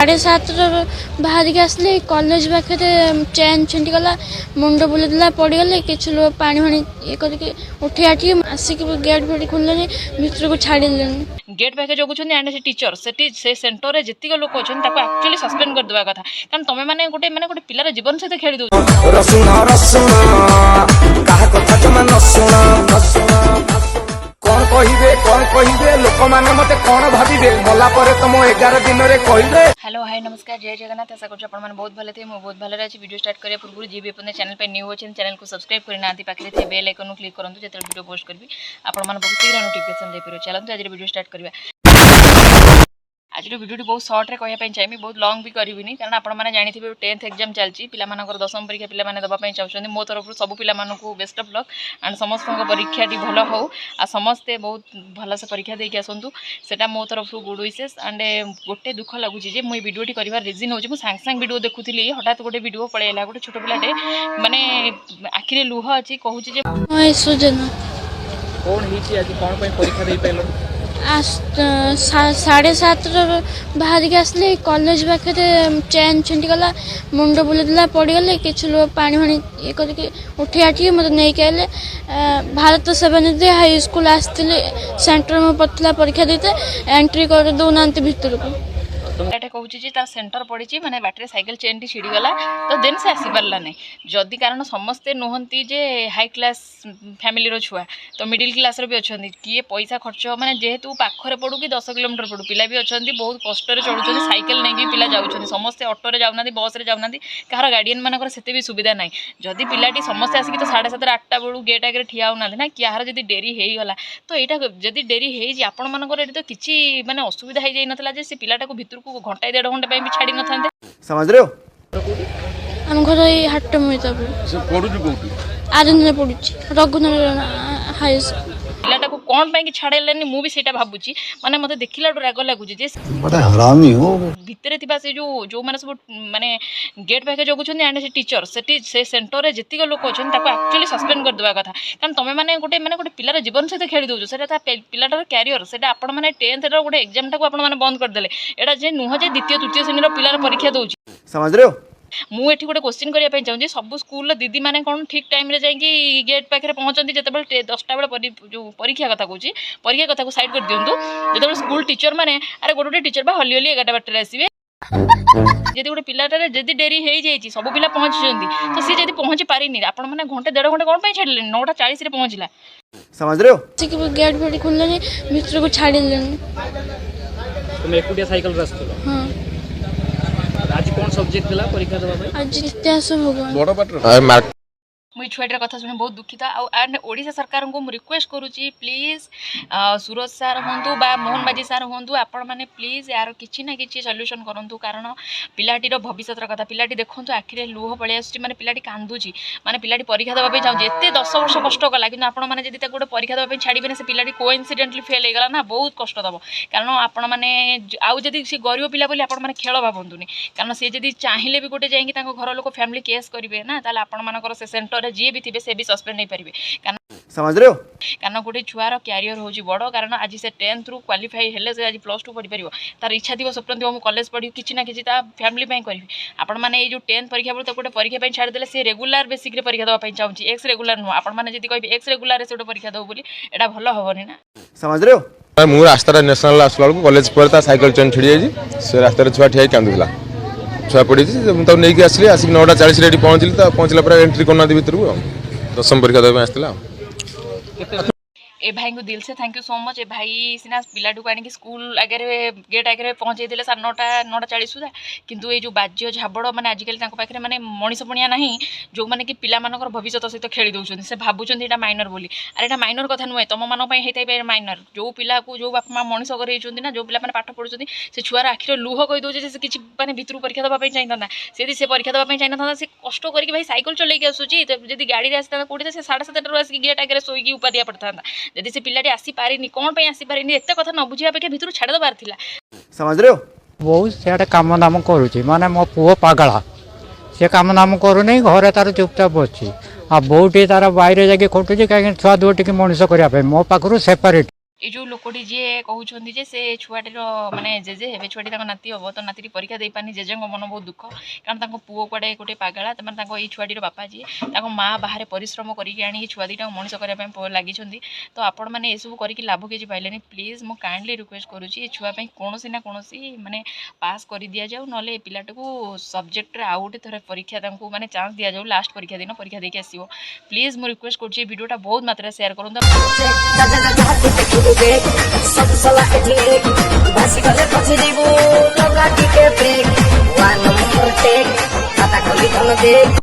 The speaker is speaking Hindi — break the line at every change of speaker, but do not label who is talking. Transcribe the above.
7:30 बाहर के आसले कॉलेज पाखे चेन छिंटीगला मुंड बुलेला पड़गले कि लोग पानी फाणी ये करके उठे आठिक आसिक गेट फेट खोलने भितर को छाड़ी
गेट पाखे जगुन एंड से टीचर से सेंटर में जितक लोक अच्छे एक्चुअली सस्पेंड कर देवा कथा कारण तुम मैंने गोटे पिलार जीवन सहित खेली दो
कौन कहिबे लोक माने मते कौन भाबिबे मला परे तुम 11 दिन रे कहिबे।
हेलो हाय नमस्कार जय जगन्नाथ आशा कर अपन बहुत भले थे बहुत भले अच्छी वीडियो स्टार्ट करिया पूर्व जी भी अपने चैनल पे न्यू अच्छे चैनल को सब्सक्राइब करना पाखे थे बेल आइकन क्लिक करूँ जो वीडियो पोस्ट करी आपण बहुत शीघ्र नोटिफिकेशन दे पारे। चलते आज वीडियो स्टार्ट करिया। आज वीडियो बहुत सर्ट रे कहवाई चाहिए बहुत लंग भी करी कारण आपने जानी 10th एग्जाम चलती पिला 10वीं परीक्षा पिला दवाई चाहते मो तरफ सब पिला बेस्ट ऑफ लक एंड समस्त परीक्षा भल हो आ समस्ते बहुत भलसे परीक्षा देके आसतु सेटा मो तरफ गुड विशेष एंड गोटे दुख लगुच मुझे वीडियो कर रिजन हो सांगे सांगे वीडियो देखुली हठात गोटे वीडियो पलैला गोटे छोट पिलाटे माने आखिरे लुह अच्छी कहूँ
परीक्षा दे पाइल
7:30 बाहर के आसले कॉलेज पाखे चेन छिंटीगला मुंड बुलेला पड़गले कि लोग पानी फाणी ये करके उठे आठिक मत नहीं कहले भारत सेवानिधि हाई स्कूल आसते सेंटर में पड़ता परीक्षा देते एंट्री कर दौना भितर को
कहूँ तार सेंटर पड़ी माने बाटर साइकेल चेन टी छिड़गला तो देन से आसी पारा ना जदि कारण समस्ते नुहति जे हाई क्लास फैमिली छुआ तो मिडिल क्लास भी अच्छा किए पैसा खर्च माने जेहेतु पाखरे पड़ू कि 10 किलोमीटर पड़ू पिला भी अच्छा बहुत कष्ट चलुं साइकेल नहीं पिला जाऊँ समस्ते ऑटो जाऊना बस रे जाऊना कहार गार्डियन मानकर से भी सुविधा ना जदि पिलाटी समस्ते आसिक तो 7:30 8टा बेलू गेट आगे ठिया होना ना क्या जब डेरी होगला तो यहाँ जदि डेरी हो आपण मानकर तो किसी माने असुविधा हो जाई नथला जे से पिलाटा को भितर को घंटा 1.5 घंटा भी छाड़ी न था
समझ रहे हो
हम घर हाट आरंज पड़ू रघुनाथ हाई स्कूल
पिलाटा को कौन पाई छाड़ेलानी मु भी सेटा भाबुची माने मते देखिला राग लागुची जे
बड़ा हरामी हो
भितरे थिबा से जो माने सब माने गेट पाखे जगुछन एंड से टीचर से सेंटर रे जितक लोक अच्छे एक्चुअली सस्पेंड कर देवा कथा कारण तुम मैंने गोटे पिलार जीवन सहित खेली दो सेटा पिलाटार कैरियर सेटा आपण माने 10th रो गोटे एग्जाम टाको आपण माने बंद कर देले एटा जे नुह जे द्वितीय तृतीय श्रेणी रो पिलार परीक्षा दउची
समझ रहे हो
मुझे गोटे क्वेश्चन करने चाहिए सब स्कूल दीदी मैंने कौन ठीक टाइम रे जाइए गेट पाखे पहुँचती जिते 10टा बेले जो परीक्षा कथा कहूँ परीक्षा कथा को साइड कर दिंतु जो स्कूल टीचर मैंने अरे गोटे टीचर बा हली हली 11टा बाटे आसवे जदि गोटे पिलाटारे जदि डेरी हो जाए सब पिला पहुँची तो सी जब पहुँची पारिनी आपण मैंने घंटे 1.5 घंटे कौन छाड़े 9:40 पहुँचला
समझ रहे हो गेट फेट खोलने भितर को छाड़ी
तुम एकुटिया साइकिल रास्ता
हाँ
आज कौन सब्जेक्ट थिला परीक्षा दबा
आज इतिहास भगवान
बड़ पाटर
मुझे छुआटर कथा शुणी बहुत दुखित एंड ओडिशा सरकार को मुझे रिक्वेस्ट करुच्ची प्लीज सूरज सार हूँ बा मोहन बाजी सार हूँ आपण मैंने प्लीज यार किसी ना कि सल्यूशन करूँ कारण पिलाटीर भविष्य कथा पिलाटी देखो आखिरे लुह पलि आस पिलाटी कांदुची माने पिलाटी परीक्षा देवाई चाहूँ एत 10 वर्ष कष्ट कला कि आपण मैंने जब गोटे परीक्षा देवाई छाड़े से पिलाटी कोइंसिडेंटली फेल होगा ना बहुत कष्ट दब कारण आपण मैंने आउ जब सी गरीब पिला बोली आपण मैंने खेल भावतुनि कारण सी जब चाहिए भी गोटे जाइए घर लोक फैमिली केस करेंगे ना ताले आपण मानकर से सेंटर जी भी थे से भी सस्पेंड नहीं पारे कारण
समझ रहे हो
कारण गोटे छुआर क्यारियर हूँ बड़ कारण आज से 10th रू क्वालिफाई हेले से आज +2 पढ़ी पार तार इच्छा थी स्वप्न थी मुझे कॉलेज पढ़ी किसी ना कि फैमिली करी आपण मैंने जो 10th परीक्षा बेले गोटे परीक्षा छाड़देले से रेगुलर बेसिक रे परीक्षा देवाई चाहूँ एक्स रेगुलर नुह आपण मैंने जब कहे एक्स रेगुलर से गोटे परीक्षा दो बोली एटा भल हेनी ना
समझ रहे हो
मु रास्ता नेशनल आसला बेलू कॉलेज पर साइकिल चेन छिड़ी जाइए से रास्तार छुआ ठिया कांदुला छुआ पड़ी मुझे नहीं आसली आसिक 9:40 रे पहुँचली तो पहुँचला पर एंट्री करना भितर को 10वीं परीक्षा देवाई आसला
ए भाई को दिल से थैंक यू सो मच ए भाई सीना पिलाटू आनिक स्कूल आगे गेट आगे पहुँचे 9:40 सुधा किंतु ये जो बाज्य झाबड़ मैंने आजिकल पाखे मैंने मनीष पणिया ना जो मैंने कि पिला भविष्य सहित खेली दौरान से भावुं यहाँ माइनर बोली अरे यहाँ माइनर कथा नुहे तुम मान होता माइनर जो पिला को जो बापा माँ मनीष कर ना जो पिला पाठ पढ़ुं से छुआर आखिर लुह कही दौचे से किसी मैंने भितर परीक्षा देवाई चाहिए से से परीक्षा देवाई चाहिए था से कष्ट करके भाई साइकिल चलैक आसूची जब गाड़ी आसता कौटे से 7:30 आसिक गेट आगे शोक उपाधिया पड़ता जदि से पिलाटी आसी पारिनी कौन पे आसी पारिनी एते कथा न बुझिया पे भितर छाड़ दबार थिला
समझ रहे हो
बहुत सियाड़े काम दाम करुच्ची माने मो पुओ पागला से काम दाम करूनी घरे तार चुपचाप बच्ची आ बोटी तार बाहर जाके खटुची कहीं छुआ दुटी मनीष करने मो पाखु सेपरेट
ये जो लोकटी जी कहते जे से छुआटीर माने जेजे हे छुआटी नाती हम तो नाती परीक्षा दे पानी जेजे मन बहुत दुख कारण पुओ कड़े गोटे पागला ये छुआटीर बापा जी माँ बाहर परिश्रम करके छुआ दीटा मनीष करने लगी तो आपण मैंने सब करके लाभ किसी पाइले प्लीज मु काइंडली रिक्वेस्ट करुँची छुआपाई कौन ना कौन माने पास कर दि जाऊ ना पिलाटा को सब्जेक्ट आउ गोटे थर परीक्षा माने चांस दि जाऊ लास्ट परीक्षा दिन परीक्षा देके आसो प्लीज मु रिक्वेस्ट करुँची वीडियोटा बहुत मात्रा शेयर करूँ
सब सला एक बासी गले पछे जीवो लगा टिके ब्रेक 1 नंबर टेक खाता खोली धन दे